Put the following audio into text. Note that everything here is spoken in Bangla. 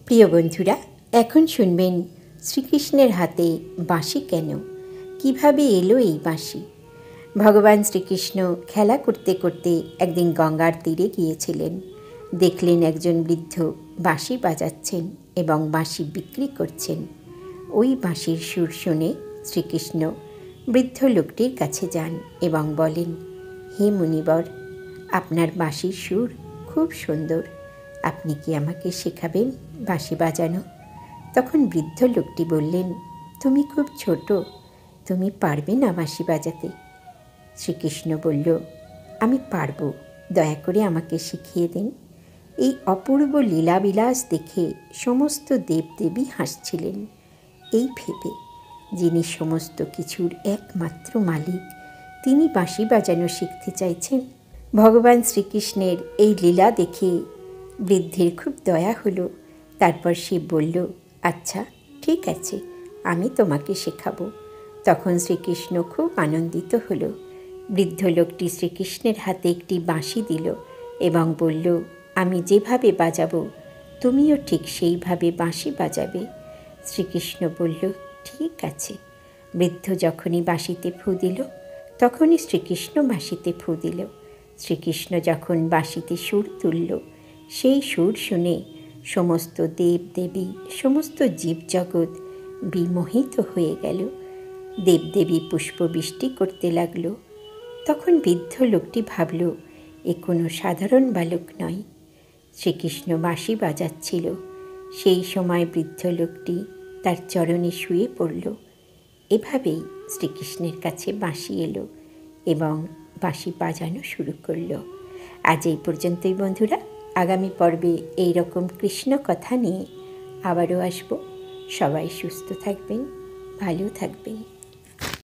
প্রিয় বন্ধুরা, এখন শুনবেন শ্রীকৃষ্ণের হাতে বাঁশি কেন, কিভাবে এলো এই বাঁশি। ভগবান শ্রীকৃষ্ণ খেলা করতে করতে একদিন গঙ্গার তীরে গিয়েছিলেন। দেখলেন একজন বৃদ্ধ বাঁশি বাজাচ্ছেন এবং বাঁশি বিক্রি করছেন। ওই বাঁশির সুর শুনে শ্রীকৃষ্ণ বৃদ্ধ লোকটির কাছে যান এবং বলেন, হে মুনিবর, আপনার বাঁশির সুর খুব সুন্দর, আপনি কি আমাকে শেখাবেন বাঁশি বাজানো? তখন বৃদ্ধ লোকটি বললেন, তুমি খুব ছোট, তুমি পারবে না বাঁশি বাজাতে। শ্রীকৃষ্ণ বলল, আমি পারব, দয়া করে আমাকে শিখিয়ে দিন। এই অপূর্ব লীলাবিলাস দেখে সমস্ত দেবদেবী হাসছিলেন। এই ভেবে যিনি সমস্ত কিছুর একমাত্র মালিক, তিনি বাঁশি বাজানো শিখতে চাইছেন। ভগবান শ্রীকৃষ্ণের এই লীলা দেখে বৃদ্ধের খুব দয়া হলো। তারপর সে বলল, আচ্ছা ঠিক আছে, আমি তোমাকে শেখাবো। তখন শ্রীকৃষ্ণ খুব আনন্দিত হলো। বৃদ্ধ লোকটি শ্রীকৃষ্ণের হাতে একটি বাঁশি দিল এবং বলল, আমি যেভাবে বাজাবো তুমিও ঠিক সেইভাবে বাঁশি বাজাবে। শ্রীকৃষ্ণ বলল, ঠিক আছে। বৃদ্ধ যখনই বাঁশিতে ফু দিল তখনই শ্রীকৃষ্ণ বাঁশিতে ফু দিল। শ্রীকৃষ্ণ যখন বাঁশিতে সুর তুলল, সেই সুর শুনে সমস্ত দেবদেবী, সমস্ত জীবজগৎ বিমোহিত হয়ে গেল। দেবদেবী পুষ্পবৃষ্টি করতে লাগলো। তখন বৃদ্ধ লোকটি ভাবল, এ কোনো সাধারণ বালক নয়, শ্রীকৃষ্ণ বাঁশি বাজাচ্ছিল। সেই সময় বৃদ্ধ লোকটি তার চরণে শুয়ে পড়ল। এভাবেই শ্রীকৃষ্ণের কাছে বাঁশি এলো এবং বাঁশি বাজানো শুরু করলো। আজ এই পর্যন্তই বন্ধুরা। আগামী পর্বে এই রকম কৃষ্ণ কথা নিয়ে আবারও আসব। সবাই সুস্থ থাকবেন, ভালো থাকবেন।